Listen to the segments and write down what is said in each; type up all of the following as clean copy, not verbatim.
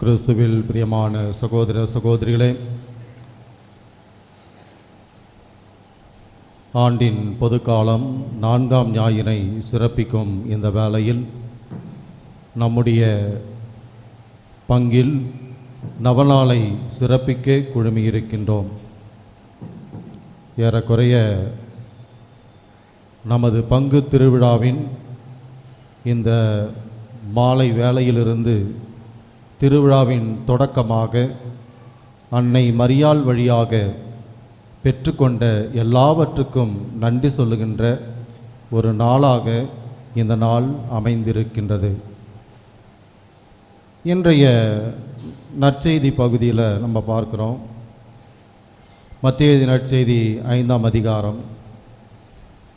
கிறிஸ்துவில் பிரியமான சகோதர சகோதரிகளே, ஆண்டின் பொதுக்காலம் 4ஆம் ஞாயிறை சிறப்பிக்கும் இந்த வேளையில் நம்முடைய பங்கில் நவநாளை சிறப்பிக்க குழுமியிருக்கின்றோம். ஏறக்குறைய நமது பங்கு திருவிழாவின் இந்த மாலை வேளையிலிருந்து திருவிழாவின் தொடக்கமாக அன்னை மரியாள் வழியாக பெற்றுக்கொண்ட எல்லாவற்றுக்கும் நன்றி சொல்லுகின்ற ஒரு நாளாக இந்த நாள் அமைந்திருக்கின்றது. இன்றைய நற்செய்தி பகுதியில் நம்ம பார்க்குறோம். மத்தேயு நற்செய்தி 5ஆம் அதிகாரம்.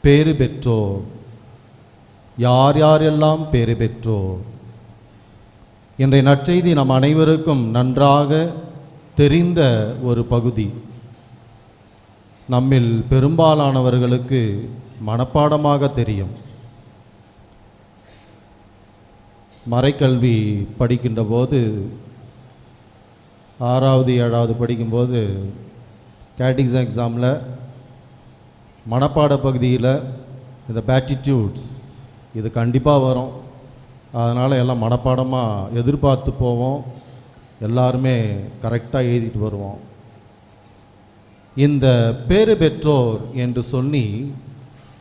பேறு பெற்றோர், யார் யாரெல்லாம் பேறு பெற்றோர். இன்றைய நற்செய்தி நம் அனைவருக்கும் நன்றாக தெரிந்த ஒரு பகுதி. நம்மில் பெரும்பாலானவர்களுக்கு மனப்பாடமாக தெரியும். மறைக்கல்வி படிக்கின்ற போது 6வது 7வது படிக்கும்போது கேட்டிகிசம் எக்ஸாமில் மனப்பாட பகுதியில் இந்த பேட்டிடியூட்ஸ் இது கண்டிப்பாக வரும். அதனால் எல்லாம் மனப்பாடமாக எதிர்பார்த்து போவோம். எல்லாருமே கரெக்டாக எழுதிட்டு வருவோம். இந்த பேறு பெற்றோர் என்று சொல்லி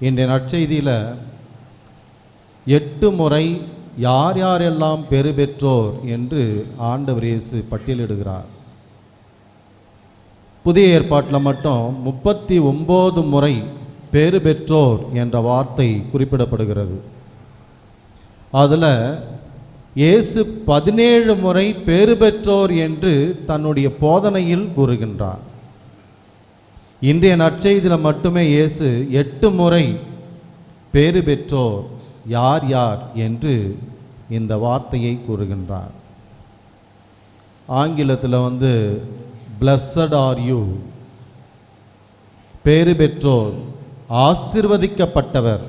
இன்றைய நற்செய்தியில் 8 முறை யார் யாரெல்லாம் பேறு பெற்றோர் என்று ஆண்டவர் இயேசு பட்டியலிடுகிறார். புதிய ஏற்பாட்டில் மட்டும் 39 முறை பேறு பெற்றோர் என்ற வார்த்தை குறிப்பிடப்படுகிறது. அதில் இயேசு 17 முறை பேறு பெற்றோர் என்று தன்னுடைய போதனையில் கூறுகின்றார். இன்றைய நற்செய்தியில் மட்டுமே இயேசு 8 முறை பேறு பெற்றோர் யார் யார் என்று இந்த வார்த்தையை கூறுகின்றார். ஆங்கிலத்தில் blessed are you, பேறு பெற்றோர், ஆசீர்வதிக்கப்பட்டவர்.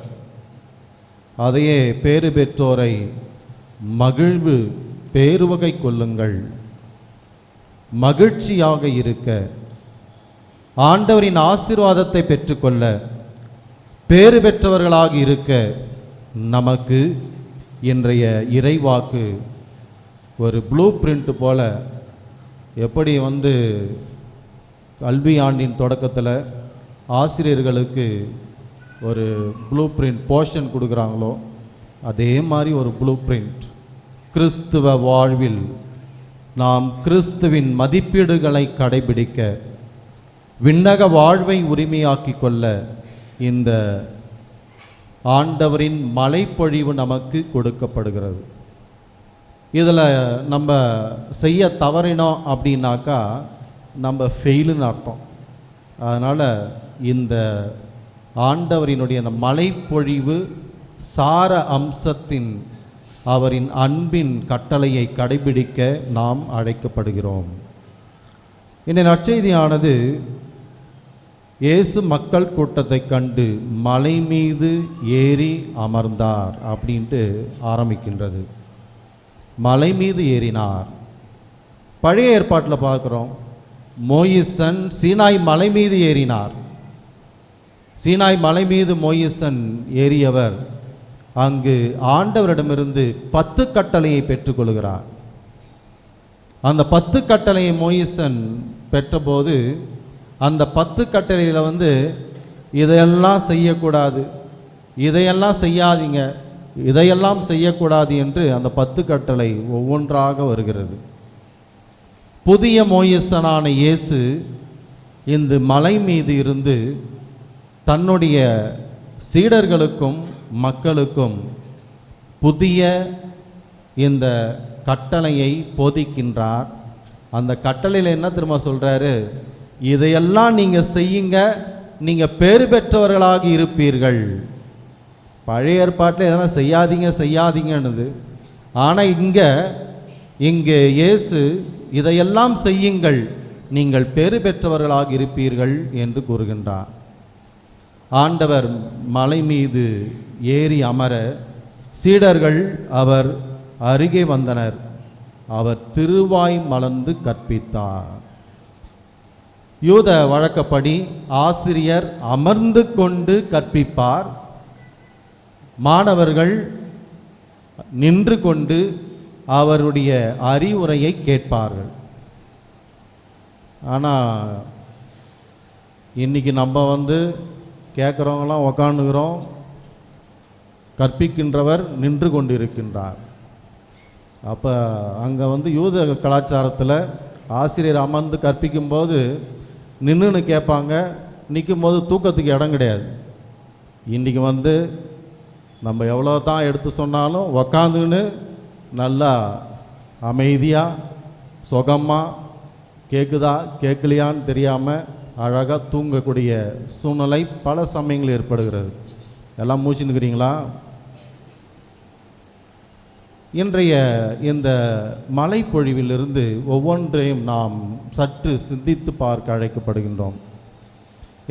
அதையே பேறு பெற்றோரை மகிழ்வு பேருவகை கொள்ளுங்கள், மகிழ்ச்சியாக இருக்க, ஆண்டவரின் ஆசீர்வாதத்தை பெற்றுக்கொள்ள, பேறு பெற்றவர்களாக இருக்க நமக்கு இன்றைய இறைவாக்கு ஒரு ப்ளூ பிரிண்ட் போல. எப்படி கல்வி ஆண்டின் தொடக்கத்தில் ஆசிரியர்களுக்கு ஒரு ப்ளூ பிரிண்ட் போர்ஷன் கொடுக்குறாங்களோ அதே மாதிரி ஒரு ப்ளூ பிரிண்ட். கிறிஸ்துவ வாழ்வில் நாம் கிறிஸ்துவின் மதிப்பீடுகளை கடைபிடிக்க, விண்ணக வாழ்வை உரிமையாக்கி கொள்ள இந்த ஆண்டவரின் மழைப்பொழிவு நமக்கு கொடுக்கப்படுகிறது. இதில் நம்ம செய்ய தவறினோம் அப்படின்னாக்கா நம்ம ஃபெயிலுன்னு அர்த்தம். அதனால் இந்த ஆண்டவரினுடைய அந்த மழைப்பொழிவு சார அம்சத்தின் அவரின் அன்பின் கட்டளையை கடைபிடிக்க நாம் அழைக்கப்படுகிறோம். இந்த நற்செய்தியானது இயேசு மக்கள் கூட்டத்தை கண்டு மலை மீது ஏறி அமர்ந்தார் அப்படின்ட்டு ஆரம்பிக்கின்றது. மலை மீது ஏறினார். பழைய ஏற்பாட்டில் பார்க்குறோம், மோயிசன் சீனாய் மலை மீது ஏறினார். சீனாய் மலை மீது மோயிசன் ஏறியவர் அங்கு ஆண்டவரிடமிருந்து 10 கட்டளையை பெற்றுக்கொள்கிறார். அந்த 10 கட்டளையை மோயிசன் பெற்றபோது அந்த 10 கட்டளையில் இதையெல்லாம் செய்யக்கூடாது, இதையெல்லாம் செய்யாதீங்க, இதையெல்லாம் செய்யக்கூடாது என்று அந்த 10 கட்டளை ஒவ்வொன்றாக வருகிறது. புதிய மோயிசனான இயேசு இந்த மலை மீது இருந்து தன்னுடைய சீடர்களுக்கும் மக்களுக்கும் புதிய இந்த கட்டளையை போதிக்கின்றார். அந்த கட்டளையில் என்ன திரும்ப சொல்கிறாரு? இதையெல்லாம் நீங்கள் செய்யுங்க, நீங்கள் பேறு பெற்றவர்களாக இருப்பீர்கள். பழைய ஏற்பாட்டில் எதெல்லாம் செய்யாதீங்கன்னுது. ஆனால் இங்கே இயேசு இதையெல்லாம் செய்யுங்கள், நீங்கள் பேறு பெற்றவர்களாக இருப்பீர்கள் என்று கூறுகின்றார். ஆண்டவர் மலை மீது ஏறி அமர சீடர்கள் அவர் அருகே வந்தனர். அவர் திருவாய் மலர்ந்து கற்பித்தார். யூத வழக்கப்படி ஆசிரியர் அமர்ந்து கொண்டு கற்பிப்பார், மாணவர்கள் நின்று கொண்டு அவருடைய அறிவுரையை கேட்பார்கள். ஆனால் இன்றைக்கி நம்ம கேட்குறவங்களாம் உக்காந்துக்கிறோம், கற்பிக்கின்றவர் நின்று கொண்டு இருக்கின்றார். அப்போ அங்கே யூத கலாச்சாரத்தில் ஆசிரியர் அமர்ந்து கற்பிக்கும்போது நின்றுன்னு கேட்பாங்க, நிற்கும்போது தூக்கத்துக்கு இடம் கிடையாது. இன்றைக்கி நம்ம எவ்வளோ தான் எடுத்து சொன்னாலும் உக்காந்துன்னு நல்லா அமைதியாக சுகமாக கேட்குதா கேட்கலையான்னு தெரியாமல் அழகாக தூங்கக்கூடிய சூழ்நிலை பல சமயங்கள் ஏற்படுகிறது. எல்லாம் மூச்சுன்னுக்கிறீங்களா? இன்றைய இந்த மழைப்பொழிவிலிருந்து ஒவ்வொன்றையும் நாம் சற்று சிந்தித்து பார்க்க அழைக்கப்படுகின்றோம்.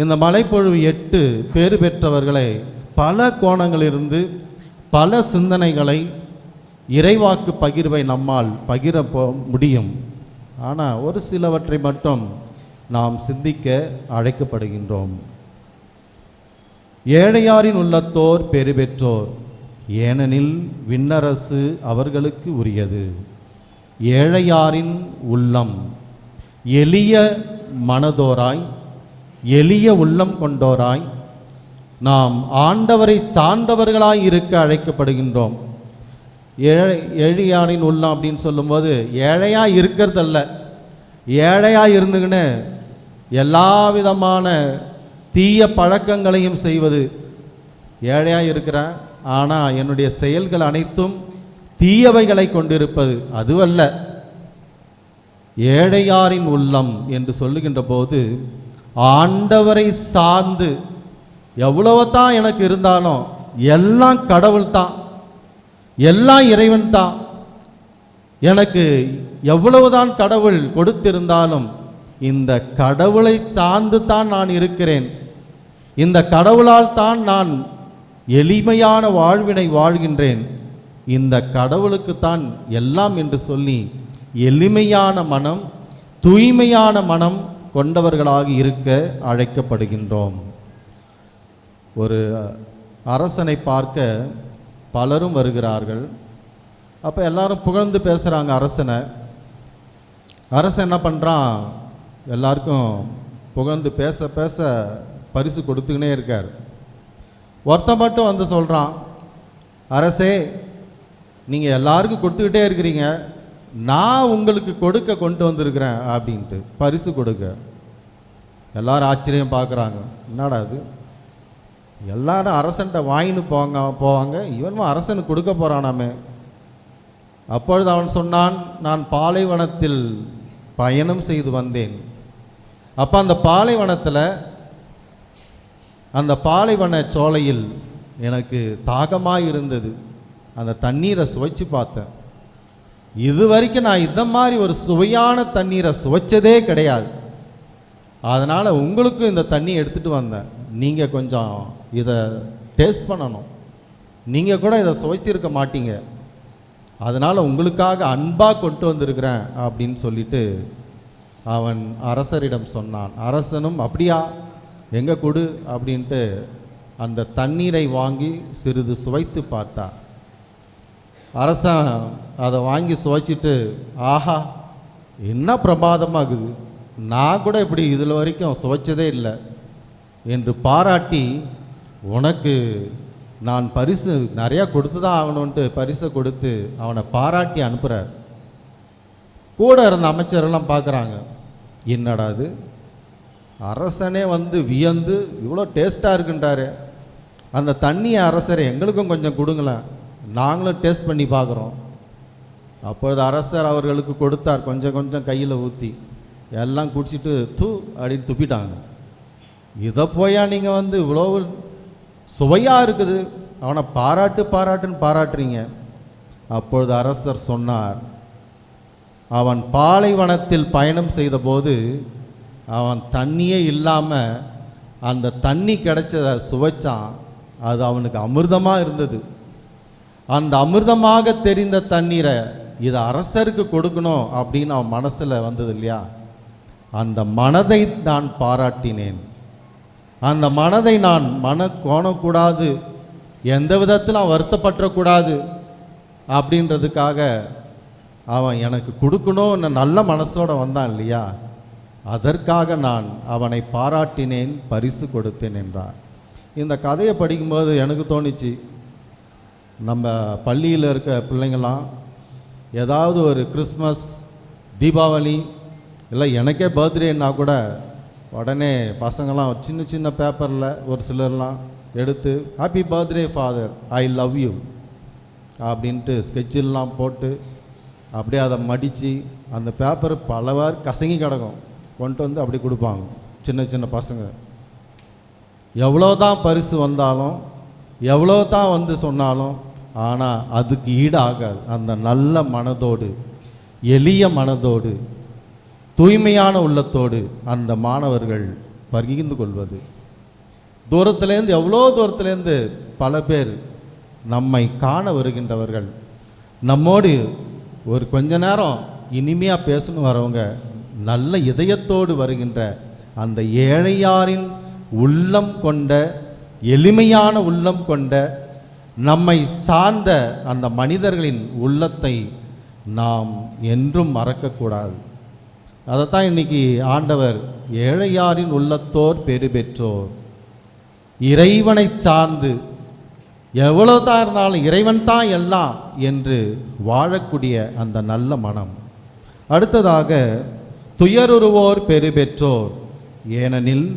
இந்த மழைப்பொழிவு 8 பேறு பெற்றவர்களை பல கோணங்களிலிருந்து பல சிந்தனைகளை இறைவாக்கு பகிர்வை நம்மால் பகிர முடியும். ஆனால் ஒரு சிலவற்றை மட்டும் நாம் சிந்திக்க அழைக்கப்படுகின்றோம். ஏழையாரின் உள்ளத்தோர் பெறு பெற்றோர், ஏனெனில் விண்ணரசு அவர்களுக்கு உரியது. ஏழையாரின் உள்ளம், எளிய மனதோராய் எளிய உள்ளம் கொண்டோராய் நாம் ஆண்டவரை சார்ந்தவர்களாய் இருக்க அழைக்கப்படுகின்றோம். ஏழையாரின் உள்ளம் அப்படின்னு சொல்லும்போது ஏழையாக இருக்கிறதல்ல, ஏழையாக இருந்துக்கின்னு எல்லா விதமான தீய பழக்கங்களையும் செய்வது. ஏழையாக இருக்கிறேன், ஆனால் என்னுடைய செயல்கள் அனைத்தும் தீயவைகளை கொண்டிருப்பது அதுவல்ல. ஏழையாரின் உள்ளம் என்று சொல்லுகின்ற போது ஆண்டவரை சார்ந்து எவ்வளவு தான் எனக்கு இருந்தாலும் எல்லாம் கடவுள் தான், எல்லாம் இறைவன் தான். எனக்கு எவ்வளவுதான் கடவுள் கொடுத்திருந்தாலும் இந்த கடவுளை சார்ந்து தான் நான் இருக்கிறேன், இந்த கடவுளால் தான் நான் எளிமையான வாழ்வினை வாழ்கின்றேன், இந்த கடவுளுக்குத்தான் எல்லாம் என்று சொல்லி எளிமையான மனம், தூய்மையான மனம் கொண்டவர்களாக இருக்க அழைக்கப்படுகின்றோம். ஒரு அரசனை பார்க்க பலரும் வருகிறார்கள். அப்போ எல்லாரும் புகழ்ந்து பேசுகிறாங்க அரசனை. அரசன் என்ன பண்ணுறான், எல்லாருக்கும் புகழ்ந்து பேச பேச பரிசு கொடுத்துக்கினே இருக்கார். ஒருத்தன் மட்டும் சொல்கிறான், அரசே நீங்கள் எல்லாருக்கும் கொடுத்துக்கிட்டே இருக்கிறீங்க, நான் உங்களுக்கு கொடுக்க கொண்டு வந்திருக்கிறேன் அப்படின்ட்டு, பரிசு கொடுக்க. எல்லாரும் ஆச்சரியம் பார்க்குறாங்க, என்னடா அது, எல்லாரும் அரசன்ட்ட வாங்கின்னு போவாங்க, இவனும் அரசனுக்கு கொடுக்க போகிறானாமே. அப்பொழுது அவன் சொன்னான், நான் பாலைவனத்தில் பயணம் செய்து வந்தேன். அப்போ அந்த பாலைவனத்தில், அந்த பாலைவன சோலையில் எனக்கு தாகமாக இருந்தது. அந்த தண்ணீரை சுவைச்சு பார்த்தேன். இது வரைக்கும் நான் இந்த மாதிரி ஒரு சுவையான தண்ணீரை சுவைச்சதே கிடையாது. அதனால் உங்களுக்கும் இந்த தண்ணி எடுத்துகிட்டு வந்தேன், நீங்கள் கொஞ்சம் இதை டேஸ்ட் பண்ணணும், நீங்கள் கூட இதை சுவைச்சிருக்க மாட்டீங்க, அதனால் உங்களுக்காக அன்பாக கொண்டு வந்திருக்கிறேன் அப்படின்னு சொல்லிட்டு அவன் அரசரிடம் சொன்னான். அரசனும் அப்படியா, எங்கே கொடு அப்படின்ட்டு அந்த தண்ணீரை வாங்கி சிறிது சுவைத்து பார்த்தார். அரசன் அதை வாங்கி சுவைச்சிட்டு, ஆஹா என்ன பிரமாதமாகுது, நான் கூட இப்படி இதில் வரைக்கும் சுவைச்சதே இல்லை என்று பாராட்டி, உனக்கு நான் பரிசு நிறையா கொடுத்து தான் ஆகணுன்ட்டு பரிசை கொடுத்து அவனை பாராட்டி அனுப்புகிறார். கூட இருந்த அமைச்சரெல்லாம் பார்க்குறாங்க, என்னடா அது, அரசனே வியந்து இவ்வளோ டேஸ்ட்டாக இருக்குன்றாரு, அந்த தண்ணியை அரசரை எங்களுக்கும் கொஞ்சம் கொடுங்களேன், நாங்களும் டேஸ்ட் பண்ணி பார்க்குறோம். அப்பொழுது அரசர் அவர்களுக்கு கொடுத்தார், கொஞ்சம் கொஞ்சம் கையில் ஊற்றி. எல்லாம் குடிச்சிட்டு தூ அப்படின்னு துப்பிட்டாங்க. இதை போயா நீங்கள் இவ்வளோ சுவையாக இருக்குது, அவனை பாராட்டுன்னு பாராட்டுறீங்க. அப்பொழுது அரசர் சொன்னார், அவன் பாலைவனத்தில் பயணம் செய்தபோது அவன் தண்ணியே இல்லாமல் அந்த தண்ணி கிடைச்சதை சுவைச்சான், அது அவனுக்கு அமிர்தமாக இருந்தது. அந்த அமிர்தமாக தெரிந்த தண்ணீரை இதை அரசருக்கு கொடுக்கணும் அப்படின்னு அவன் மனசில் வந்தது இல்லையா, அந்த மனதை நான் பாராட்டினேன். அந்த மனதை நான் கோணக்கூடாது, எந்த விதத்தில் அவன் வருத்தப்பற்றக்கூடாது அப்படின்றதுக்காக அவன் எனக்கு கொடுக்கணும்னு நல்ல மனசோடு வந்தான் இல்லையா, அதற்காக நான் அவனை பாராட்டினேன், பரிசு கொடுத்தேன் என்றார். இந்த கதையை படிக்கும்போது எனக்கு தோணிச்சு, நம்ம பள்ளியில் இருக்க பிள்ளைங்களாம் ஏதாவது ஒரு கிறிஸ்மஸ், தீபாவளி, இல்லை எனக்கே பர்த்டேன்னா கூட உடனே பசங்களாம் சின்ன சின்ன பேப்பரில் ஒரு சிலர்லாம் எடுத்து happy birthday father, I love you அப்படின்ட்டு ஸ்கெட்செல்லாம் போட்டு அப்படியே அதை மடித்து அந்த பேப்பர் பலவாறு கசங்கி கிடக்கும், கொண்டு வந்து அப்படி கொடுப்பாங்க சின்ன சின்ன பசங்க. எவ்வளோ தான் பரிசு வந்தாலும், எவ்வளோ தான் வந்து சொன்னாலும், ஆனால் அதுக்கு ஈடாகாது அந்த நல்ல மனதோடு, எளிய மனதோடு, தூய்மையான உள்ளத்தோடு அந்த மாணவர்கள் பகிர்ந்து கொள்வது. தூரத்துலேருந்து, எவ்வளோ தூரத்துலேருந்து பல பேர் நம்மை காண வருகின்றவர்கள், நம்மோடு ஒரு கொஞ்ச நேரம் இனிமையாக பேசணும் வரவங்க, நல்ல இதயத்தோடு வருகின்ற அந்த ஏழையாரின் உள்ளம் கொண்ட, எளிமையான உள்ளம் கொண்ட, நம்மை சார்ந்த அந்த மனிதர்களின் உள்ளத்தை நாம் என்றும் மறக்கக்கூடாது. அதைத்தான் இன்னைக்கு ஆண்டவர் ஏழையாரின் உள்ளத்தோர் பெரு பெற்றோர், இறைவனை சார்ந்து எவ்வளோ தான் இருந்தாலும் இறைவன் தான் எல்லாம் என்று வாழக்கூடிய அந்த நல்ல மனம். அடுத்ததாக துயருருவோர் பெரு பெற்றோர், ஏனெனில்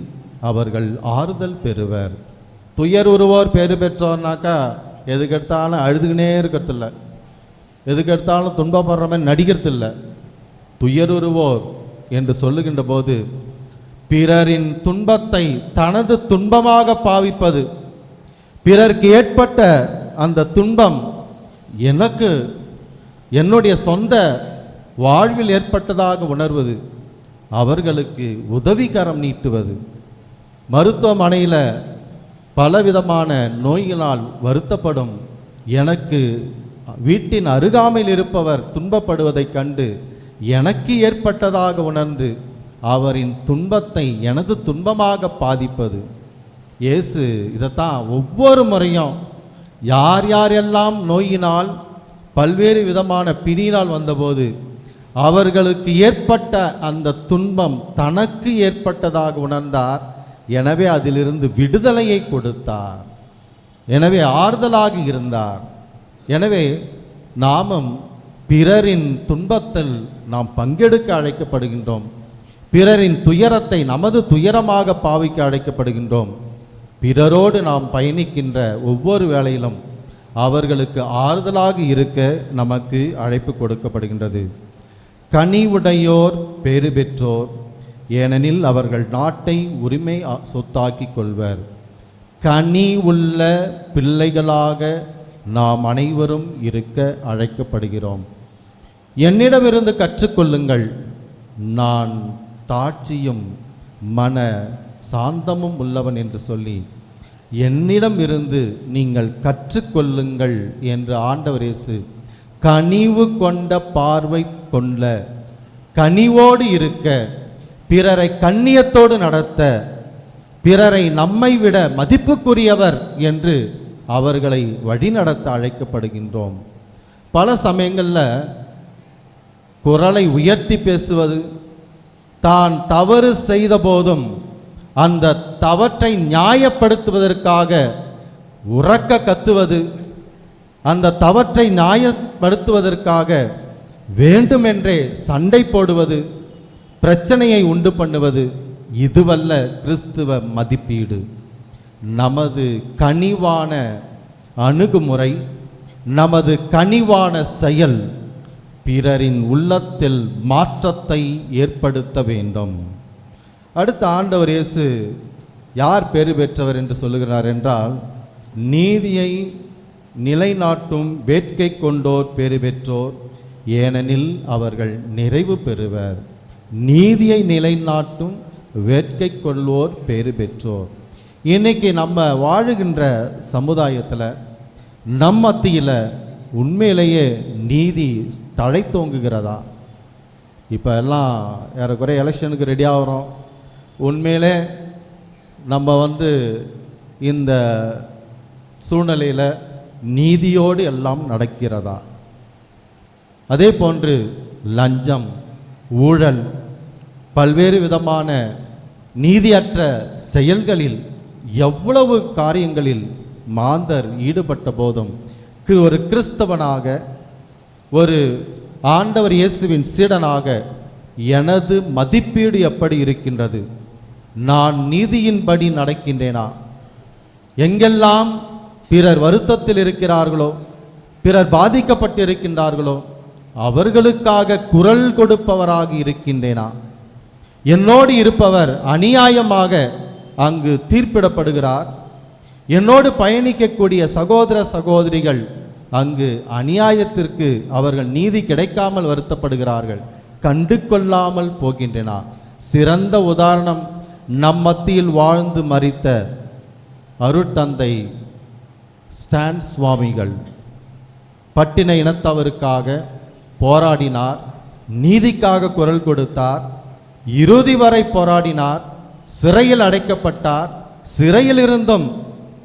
அவர்கள் ஆறுதல் பெறுவர். துயருருவோர் பெரு பெற்றோர்னாக்கா எதுக்கெடுத்தாலும் அழுதுகினே இருக்கிறதில்ல, எதுக்கெடுத்தாலும் துன்பப்படுற மாதிரி நடிக்கிறதில்ல. துயருருவோர் என்று சொல்லுகின்ற போது பிறரின் துன்பத்தை தனது துன்பமாக பாவிப்பது, பிறருக்கு ஏற்பட்ட அந்த துன்பம் எனக்கு என்னுடைய சொந்த வாழ்வில் ஏற்பட்டதாக உணர்வது, அவர்களுக்கு உதவிகரம் நீட்டுவது. மருத்துவமனையில் பலவிதமான நோய்களால் வருத்தப்படும் எனக்கு வீட்டின் அருகாமையில் இருப்பவர் துன்பப்படுவதைக் கண்டு எனக்கு ஏற்பட்டதாக உணர்ந்து அவரின் துன்பத்தை எனது துன்பமாக பாதிப்பது. இயேசு இதைத்தான் ஒவ்வொரு முறையும் யார் யாரெல்லாம் நோயினால் பல்வேறு விதமான பிணியினால் வந்தபோது அவர்களுக்கு ஏற்பட்ட அந்த துன்பம் தனக்கு ஏற்பட்டதாக உணர்ந்தார். எனவே அதிலிருந்து விடுதலையை கொடுத்தார். எனவே ஆறுதலாக இருந்தார். எனவே நாமும் பிறரின் துன்பத்தில் நாம் பங்கெடுக்க அழைக்கப்படுகின்றோம். பிறரின் துயரத்தை நமது துயரமாக பாவிக்க அழைக்கப்படுகின்றோம். பிறரோடு நாம் பயணிக்கின்ற ஒவ்வொரு வேளையிலும் அவர்களுக்கு ஆறுதலாக இருக்க நமக்கு அழைப்பு கொடுக்கப்படுகின்றது. கனிவுடையோர் பேறு பெற்றோர், ஏனெனில் அவர்கள் நாட்டை உரிமை சொத்தாக்கி கொள்வர். கனி உள்ள பிள்ளைகளாக நாம் அனைவரும் இருக்க அழைக்கப்படுகிறோம். என்னிடமிருந்து கற்றுக்கொள்ளுங்கள், நான் தாட்சியும் மன சாந்தமும் உள்ளவன் என்று சொல்லி என்னிடம் இருந்து நீங்கள் கற்றுக்கொள்ளுங்கள் என்று ஆண்டவர் இயேசு கனிவு கொண்ட பார்வை கொண்ட, கனிவோடு இருக்க, பிறரை கண்ணியத்தோடு நடத்த, பிறரை நம்மை விட மதிப்புக்குரியவர் என்று அவர்களை வழிநடத்த அழைக்கப்படுகின்றோம். பல சமயங்களில் குரலை உயர்த்தி பேசுவது, தான் தவறு செய்த போதும் அந்த தவற்றை நியாயப்படுத்துவதற்காக உரக்க கத்துவது, அந்த தவற்றை நியாயப்படுத்துவதற்காக வேண்டுமென்றே சண்டை போடுவது, பிரச்சனையை உண்டு பண்ணுவது, இதுவல்ல கிறிஸ்துவ மதிப்பீடு. நமது கனிவான அணுகுமுறை, நமது கனிவான செயல் பிறரின் உள்ளத்தில் மாற்றத்தை ஏற்படுத்த வேண்டும். அடுத்த ஆண்டவர் இயேசு யார் பேறு பெற்றவர் என்று சொல்லுகிறார் என்றால், நீதியை நிலைநாட்டும் வேட்கை கொண்டோர் பேறு பெற்றோர், ஏனெனில் அவர்கள் நிறைவு பெறுவர். நீதியை நிலைநாட்டும் வேட்கை கொள்வோர் பேறு பெற்றோர். இன்னைக்கு நம்ம வாழுகின்ற சமுதாயத்தில் நம் மத்தியில் உண்மையிலேயே நீதி தழைத்தோங்குகிறதா? இப்போ எல்லாம் ஏறக்குறைய எலெக்ஷனுக்கு ரெடி ஆகிறோம். உண்மையிலே நம்ம இந்த சூழ்நிலையில் நீதியோடு எல்லாம் நடக்கிறதா? அதே போன்று லஞ்சம், ஊழல், பல்வேறு விதமான நீதியற்ற செயல்களில் எவ்வளவு காரியங்களில் மாந்தர் ஈடுபட்ட போதும் ஒரு கிறிஸ்தவனாக, ஒரு ஆண்டவர் இயேசுவின் சீடனாக எனது மதிப்பீடு எப்படி இருக்கின்றது? நான் நீதியின்படி நடக்கின்றேனா? எங்கெல்லாம் பிறர் வருத்தத்தில் இருக்கிறார்களோ, பிறர் பாதிக்கப்பட்டு இருக்கின்றார்களோ, அவர்களுக்காக குரல் கொடுப்பவராக இருக்கின்றேனா? என்னோடு இருப்பவர் அநியாயமாக அங்கு தீர்ப்பிடப்படுகிறார். என்னோடு பயணிக்கக்கூடிய சகோதர சகோதரிகள் அங்கு அநியாயத்திற்கு அவர்கள் நீதி கிடைக்காமல் வருத்தப்படுகிறார்கள். கண்டு கொள்ளாமல் போகின்றனா? சிறந்த உதாரணம் நம் மத்தியில் வாழ்ந்து மரித்த அருட்தந்தை ஸ்டான் சுவாமிகள். பட்டின இனத்தவருக்காக போராடினார், நீதிக்காக குரல் கொடுத்தார், இறுதி வரை போராடினார், சிறையில் அடைக்கப்பட்டார். சிறையில் இருந்தும்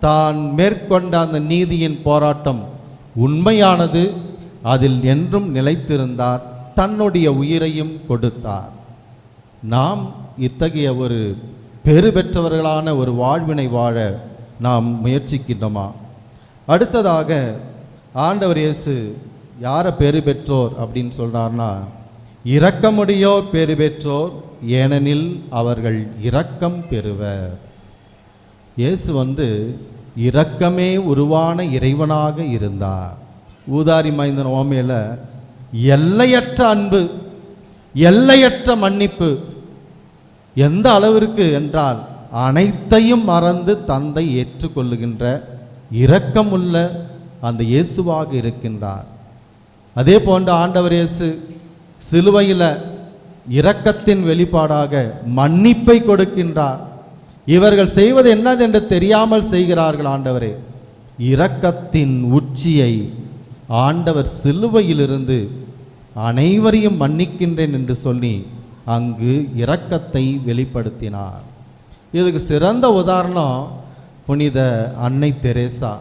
தான் மேற்கொண்ட அந்த நீதியின் போராட்டம் உண்மையானது, அதில் என்றும் நிலைத்திருந்தார், தன்னுடைய உயிரையும் கொடுத்தார். நாம் இத்தகைய ஒரு பெரு பெற்றவர்களான ஒரு வாழ்வினை வாழ நாம் முயற்சிக்கின்றோமா? அடுத்ததாக ஆண்டவர் இயேசு யாரை பெரு பெற்றோர் அப்படின்னு சொல்கிறார்னா, இரக்கமுடையோர் பெரு பெற்றோர், ஏனெனில் அவர்கள் இரக்கம் பெறுவர். இயேசு இரக்கமே உருவான இறைவனாக இருந்தார். ஊதாரி மைந்தன் ஓமையில் எல்லையற்ற அன்பு, எல்லையற்ற மன்னிப்பு. எந்த அளவிற்கு என்றால் அனைத்தையும் மறந்து தந்தை ஏற்றுக்கொள்ளுகின்ற இரக்கமுள்ள அந்த இயேசுவாக இருக்கின்றார். அதே போன்று ஆண்டவர் இயேசு சிலுவையில் இரக்கத்தின் வெளிப்பாடாக மன்னிப்பை கொடுக்கின்றார். இவர்கள் செய்வது என்னது என்று தெரியாமல் செய்கிறார்கள் ஆண்டவரே. இரக்கத்தின் உச்சியை ஆண்டவர் சிலுவையிலிருந்து அனைவரையும் மன்னிக்கின்றேன் என்று சொல்லி அங்கு இரக்கத்தை வெளிப்படுத்தினார். இதுக்கு சிறந்த உதாரணம் புனித அன்னை தெரேசா.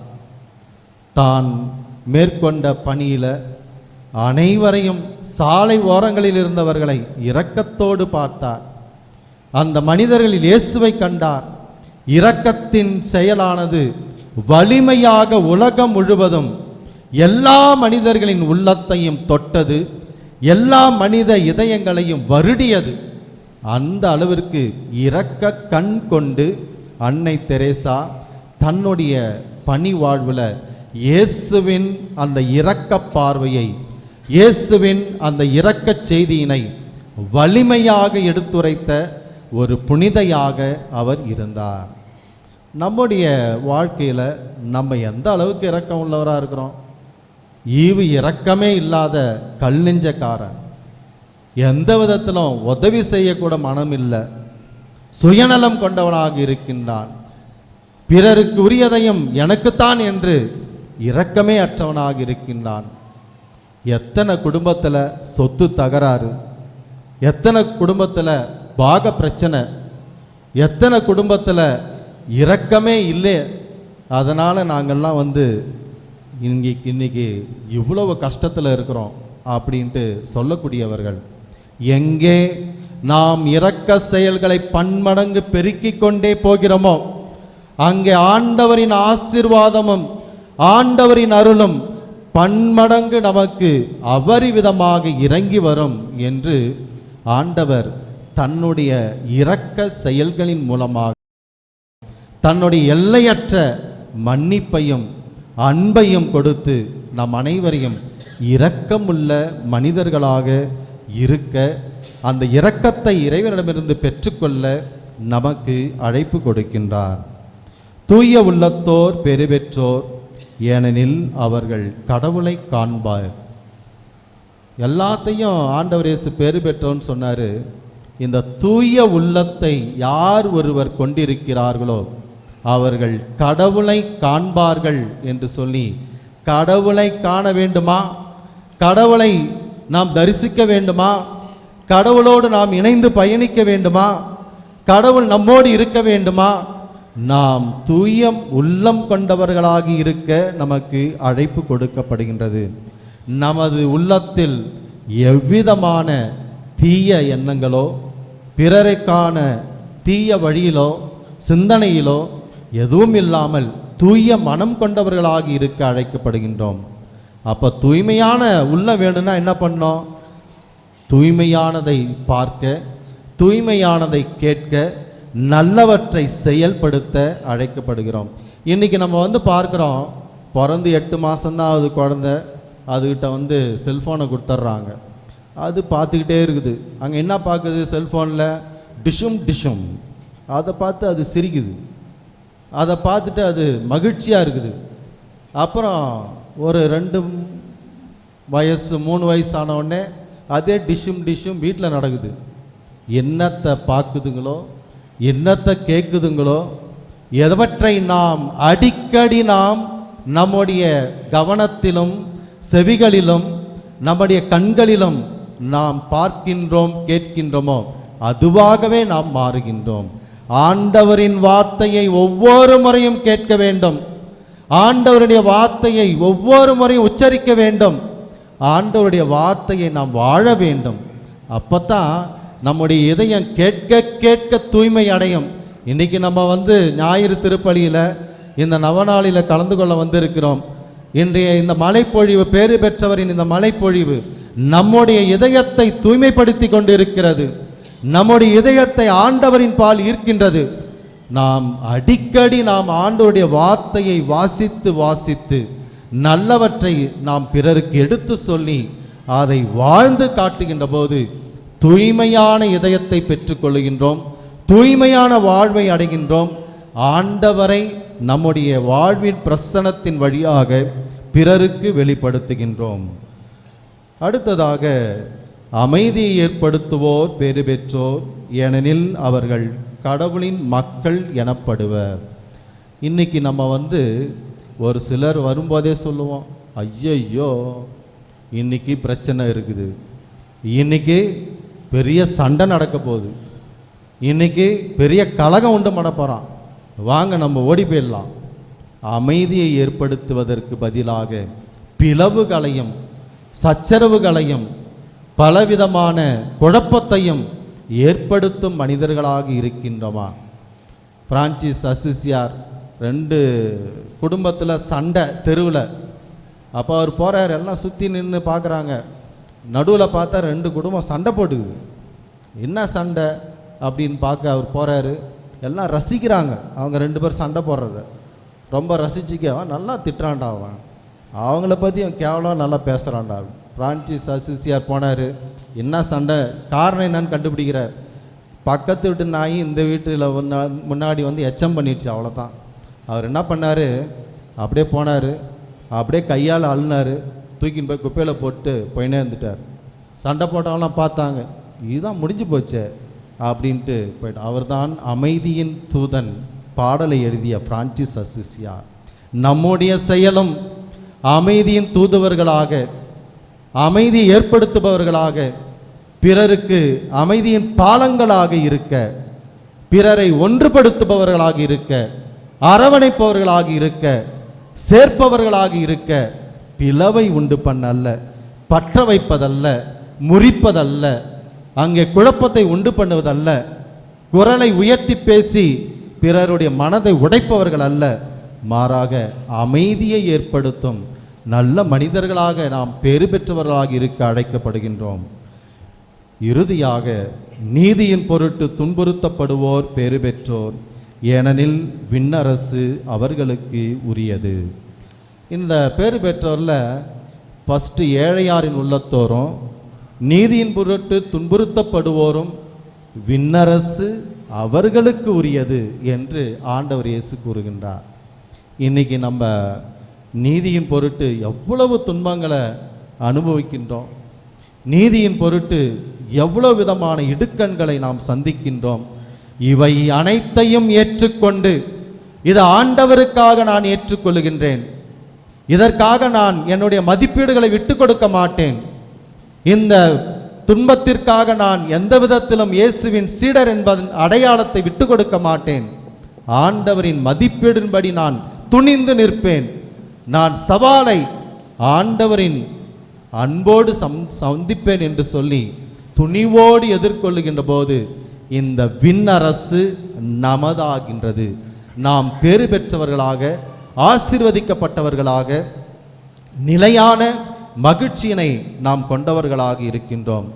தான் மேற்கொண்ட பணியில் அனைவரையும், சாலை ஓரங்களில் இருந்தவர்களை இரக்கத்தோடு பார்த்தார். அந்த மனிதர்களில் இயேசுவை கண்டார். இரக்கத்தின் செயலானது வலிமையாக உலகம் முழுவதும் எல்லா மனிதர்களின் உள்ளத்தையும் தொட்டது, எல்லா மனித இதயங்களையும் வருடியது. அந்த அளவிற்கு இரக்க கண் கொண்டு அன்னை தெரேசா தன்னுடைய பணி வாழ்வில் இயேசுவின் அந்த இரக்க பார்வையை, இயேசுவின் அந்த இரக்க செய்தியினை வலிமையாக எடுத்துரைத்த ஒரு புனிதையாக அவர் இருந்தார். நம்முடைய வாழ்க்கையில் நம்ம எந்த அளவுக்கு இரக்கம் உள்ளவராக இருக்கிறோம்? ஈவு இரக்கமே இல்லாத கல் நெஞ்சக்காரன், எந்த விதத்திலும் உதவி செய்யக்கூட மனம் இல்லை, சுயநலம் கொண்டவனாக இருக்கின்றான். பிறருக்கு உரியதையும் எனக்குத்தான் என்று இரக்கமே அற்றவனாக இருக்கின்றான். எத்தனை குடும்பத்தில் சொத்து தகராறு, எத்தனை குடும்பத்தில் பாக பிரச்சனை, எத்தனை குடும்பத்தில் இரக்கமே இல்லை. அதனால் நாங்கள்லாம் இன்னைக்கு இவ்வளவு கஷ்டத்தில் இருக்கிறோம் அப்படின்ட்டு சொல்லக்கூடியவர்கள். எங்கே நாம் இரக்க செயல்களை பன்மடங்கு பெருக்கிக் கொண்டே போகிறோமோ அங்கே ஆண்டவரின் ஆசீர்வாதமும் ஆண்டவரின் அருளும் பன்மடங்கு நமக்கு அபரிவிதமாக இறங்கி வரும் என்று ஆண்டவர் தன்னுடைய இரக்க செயல்களின் மூலமாக தன்னுடைய எல்லையற்ற மன்னிப்பையும் அன்பையும் கொடுத்து நம் அனைவரையும் இரக்கமுள்ள மனிதர்களாக இருக்க, அந்த இரக்கத்தை இறைவனிடமிருந்து பெற்றுக்கொள்ள நமக்கு அழைப்பு கொடுக்கின்றார். தூய உள்ளத்தோர் பெறுபெற்றோர், ஏனெனில் அவர்கள் கடவுளை காண்பார். எல்லாத்தையும் ஆண்டவர் இயேசு பெறு பெற்றோன்னு சொன்னார். இந்த தூய உள்ளத்தை யார் ஒருவர் கொண்டிருக்கிறார்களோ அவர்கள் கடவுளை காண்பார்கள் என்று சொல்லி கடவுளை காண வேண்டுமா? கடவுளை நாம் தரிசிக்க வேண்டுமா? கடவுளோடு நாம் இணைந்து பயணிக்க வேண்டுமா? கடவுள் நம்மோடு இருக்க வேண்டுமா? நாம் தூய உள்ளம் கொண்டவர்களாகி இருக்க நமக்கு அழைப்பு கொடுக்கப்படுகின்றது. நமது உள்ளத்தில் எவ்விதமான தீய எண்ணங்களோ, பிறரைக்கான தீய வழியிலோ சிந்தனையிலோ எதுவும் இல்லாமல் தூய மனம் கொண்டவர்களாகி இருக்க அழைக்கப்படுகின்றோம். அப்போ தூய்மையான உள்ளம் வேணும்னா என்ன பண்ணோம்? தூய்மையானதை பார்க்க, தூய்மையானதை கேட்க, நல்லவற்றை செயல்படுத்த அழைக்கப்படுகிறோம். இன்றைக்கி நம்ம பார்க்குறோம், பிறந்து 8 மாதம்தான் அது குழந்தை, அதுக்கிட்ட செல்ஃபோனை கொடுத்துட்றாங்க. அது பார்த்துக்கிட்டே இருக்குது. அங்கே என்ன பார்க்குது? செல்ஃபோனில் டிஷும் அதை பார்த்து அது சிரிக்குது. அதை பார்த்துட்டு அது மகிழ்ச்சியாக இருக்குது. அப்புறம் ஒரு 2 வயசு 3 வயசு ஆனவுடனே அதே டிஷும் வீட்டில் நடக்குது. என்னத்தை பார்க்குதுங்களோ, என்னத்தை கேட்குதுங்களோ, எவற்றை நாம் அடிக்கடி நம்முடைய கவனத்திலும் செவிகளிலும் நம்முடைய கண்களிலும் நாம் பார்க்கின்றோம், கேட்கின்றோமோ அதுவாகவே நாம் மாறுகின்றோம். ஆண்டவரின் வார்த்தையை ஒவ்வொரு முறையும் கேட்க வேண்டும். ஆண்டவருடைய வார்த்தையை ஒவ்வொரு முறையும் உச்சரிக்க வேண்டும். ஆண்டவருடைய வார்த்தையை நாம் வாழ வேண்டும். அப்போத்தான் நம்முடைய இதயம் கேட்க கேட்க தூய்மை அடையும். இன்றைக்கி நம்ம ஞாயிறு திருப்பலியில் இந்த நவநாளில் கலந்து கொள்ள வந்திருக்கிறோம். இன்றைய இந்த மழைப்பொழிவு, பேறு பெற்றவரின் இந்த மழைப்பொழிவு நம்முடைய இதயத்தை தூய்மைப்படுத்தி கொண்டு இருக்கிறது. நம்முடைய இதயத்தை ஆண்டவரின் பால் ஈர்க்கின்றது. நாம் அடிக்கடி ஆண்டவருடைய வார்த்தையை வாசித்து நல்லவற்றை நாம் பிறருக்கு எடுத்து சொல்லி அதை வாழ்ந்து காட்டுகின்ற போது தூய்மையான இதயத்தை பெற்றுக்கொள்கின்றோம், தூய்மையான வாழ்வை அடைகின்றோம். ஆண்டவரை நம்முடைய வாழ்வின் பிரசனத்தின் வழியாக பிறருக்கு வெளிப்படுத்துகின்றோம். அடுத்ததாக, அமைதியை ஏற்படுத்துவோர் பேறு பெற்றோர், ஏனெனில் அவர்கள் கடவுளின் மக்கள் எனப்படுவர். இன்னைக்கு நம்ம ஒரு சிலர் வரும்போதே சொல்லுவோம், ஐயையோ இன்னைக்கு பிரச்சனை இருக்குது, இன்னைக்கு பெரிய சண்டை நடக்க போகுது, இன்னைக்கு பெரிய கலகம் உண்டு பண்ண போகிறான், வாங்க நம்ம ஓடி போயிடலாம். அமைதியை ஏற்படுத்துவதற்கு பதிலாக பிளவுகளையும் சச்சரவுகளையும் பலவிதமான குழப்பத்தையும் ஏற்படுத்தும் மனிதர்களாக இருக்கின்றோமா? பிரான்சிஸ் அசிசியார் 2 குடும்பத்தில் சண்டை தெருவில். அப்போ அவர் போகிறார், எல்லாம் சுற்றி நின்று பார்க்குறாங்க. நடுவில் பார்த்தா 2 குடும்பம் சண்டை போட்டுக்குது. என்ன சண்டை அப்படின்னு பார்க்க அவர் போகிறாரு. எல்லாம் ரசிக்கிறாங்க. அவங்க 2 பேர் சண்டை போடுறத ரொம்ப ரசிச்சுக்கவன், நல்லா திட்டுறான்டா அவன், அவங்கள பற்றி அவன் கேவலம் நல்லா பேசுகிறான்டா. பிரான்சிஸ் அசிசியார் போனார். என்ன சண்டை, காரணம் என்னன்னு கண்டுபிடிக்கிறார். பக்கத்து வீட்டு நாய் இந்த வீட்டில் முன்னாடி எச்சம் பண்ணிடுச்சு, அவ்வளோதான். அவர் என்ன பண்ணார், அப்படியே போனார், அப்படியே கையால் அழுனார், தூக்கின்னு போய் குப்பையில் போட்டு போயினே இருந்துட்டார். சண்டை போட்டவங்களாம் பார்த்தாங்க, இதுதான் முடிஞ்சு போச்சே அப்படின்ட்டு போயிட்டு. அவர்தான் அமைதியின் தூதன் பாடலை எழுதிய பிரான்சிஸ் அசிசியார். நம்முடைய செயலும் அமைதியின் தூதுவர்களாக, அமைதி ஏற்படுத்துபவர்களாக, பிறருக்கு அமைதியின் பாலங்களாக இருக்க, பிறரை ஒன்றுபடுத்துபவர்களாக இருக்க, அரவணைப்பவர்களாக இருக்க, சேர்ப்பவர்களாக இருக்க, பிளவை உண்டு பண்ணல்ல, பற்ற வைப்பதல்ல, முறிப்பதல்ல, அங்கே குழப்பத்தை உண்டு பண்ணுவதல்ல, குரலை உயர்த்தி பேசி பிறருடைய மனதை உடைப்பவர்கள் அல்ல, மாறாக அமைதியை ஏற்படுத்தும் நல்ல மனிதர்களாக நாம் பேறு பெற்றவர்களாக இருக்க அழைக்கப்படுகின்றோம். இறுதியாக, நீதியின் பொருட்டு துன்புறுத்தப்படுவோர் பேறு பெற்றோர், ஏனெனில் விண்ணரசு அவர்களுக்கு உரியது. இந்த பேறு பெற்றோரில் ஃபஸ்ட்டு ஏழையாரின் உள்ளத்தோரும், நீதியின் பொருட்டு துன்புறுத்தப்படுவோரும் விண்ணரசு அவர்களுக்கு உரியது என்று ஆண்டவர் இயேசு கூறுகின்றார். இன்றைக்கி நம்ம நீதியின் பொருட்டு எவ்வளவு துன்பங்களை அனுபவிக்கின்றோம், நீதியின் பொருட்டு எவ்வளவு விதமான இடுக்கண்களை நாம் சந்திக்கின்றோம். இவை அனைத்தையும் ஏற்றுக்கொண்டு, இது ஆண்டவருக்காக நான் ஏற்றுக்கொள்கின்றேன், இதற்காக நான் என்னுடைய மதிப்பீடுகளை விட்டு கொடுக்க மாட்டேன். இந்த துன்பத்திற்காக நான் எந்த விதத்திலும் இயேசுவின் சீடர் என்பதன் அடையாளத்தை விட்டு கொடுக்க மாட்டேன். ஆண்டவரின் மதிப்பீடின்படி நான் துணிந்து நிற்பேன். நான் சவாலை ஆண்டவரின் அன்போடு சந்திப்பேன் என்று சொல்லி துணிவோடு எதிர்கொள்ளுகின்ற போது இந்த விண்ணரசு நமதாகின்றது. நாம் பேறு பெற்றவர்களாக, ஆசீர்வதிக்கப்பட்டவர்களாக, நிலையான மகிழ்ச்சியினை நாம் கொண்டவர்களாக இருக்கின்றோம்.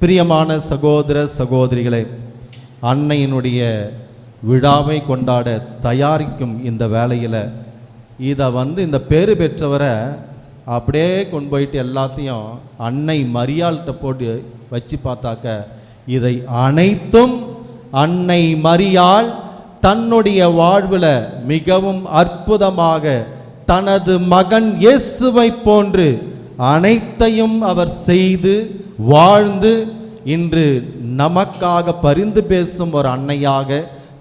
பிரியமான சகோதர சகோதரிகளே, அன்னையினுடைய விழாவை கொண்டாட தயாரிக்கும் இந்த வேளையில் இதை இந்த பேறு பெற்றவரை அப்படியே கொண்டு போயிட்டு எல்லாத்தையும் அன்னை மரியாள்கிட்ட போட்டு வச்சு பார்த்தாக்க இதை அனைத்தும் அன்னை மரியாள் தன்னுடைய வாழ்வில் மிகவும் அற்புதமாக தனது மகன் இயேசுவை போன்று அனைத்தையும் அவர் செய்து வாழ்ந்து இன்று நமக்காக பரிந்து பேசும் ஒரு அன்னையாக,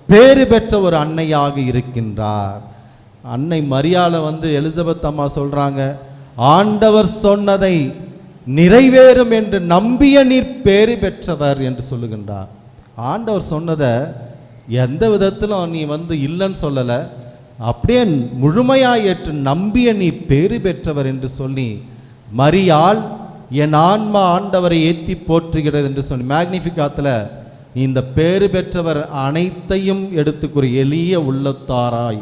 பேறு பெற்ற ஒரு அன்னையாக இருக்கின்றார். அன்னை மரியாளை எலிசபெத் அம்மா சொல்றாங்க, ஆண்டவர் சொன்னதை நிறைவேறும் என்று நம்பிய நீர் பேறு பெற்றவர் என்று சொல்லுகின்றார். ஆண்டவர் சொன்னதை எந்த விதத்திலும் நீ இல்லைன்னு சொல்லலை, அப்படியே முழுமையாக ஏற்று நம்பிய நீ பேறு பெற்றவர் என்று சொல்லி மரியாள் என் ஆன்மா ஆண்டவரை ஏற்றி போற்றுகிறது என்று சொல்லி மேக்னிஃபிகாத்தில் இந்த பேறு பெற்றவர் அனைத்தையும் எடுத்துக்கூறி எளிய உள்ளத்தாராய்,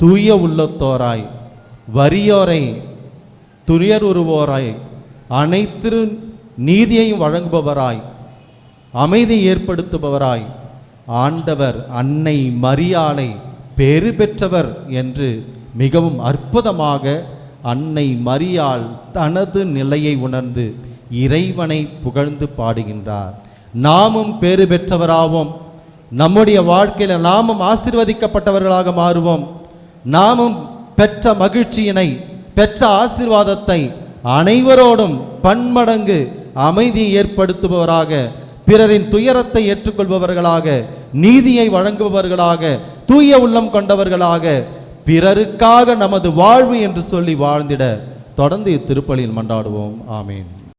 தூய உள்ளத்தோராய், வறியோரை துயர் உருவோராய், அனைத்து நீதியையும் வழங்குபவராய், அமைதி ஏற்படுத்துபவராய் ஆண்டவர் அன்னை மரியாளை பேறு பெற்றவர் என்று மிகவும் அற்புதமாக அன்னை மரியாள் தனது நிலையை உணர்ந்து இறைவனை புகழ்ந்து பாடுகின்றார். நாமும் பேறு பெற்றவராவோம். நம்முடைய வாழ்க்கையில் நாமும் ஆசீர்வதிக்கப்பட்டவர்களாக மாறுவோம். நாமும் பெற்ற மகிழ்ச்சியினை, பெற்ற ஆசீர்வாதத்தை அனைவரோடும் பன்மடங்கு அமைதியை ஏற்படுத்துபவராக, பிறரின் துயரத்தை ஏற்றுக்கொள்பவர்களாக, நீதியை வழங்குபவர்களாக, தூய உள்ளம் கொண்டவர்களாக, பிறருக்காக நமது வாழ்வு என்று சொல்லி வாழ்ந்திட தொடர்ந்து இத்திருப்பலியில் மன்றாடுவோம். ஆமீன்.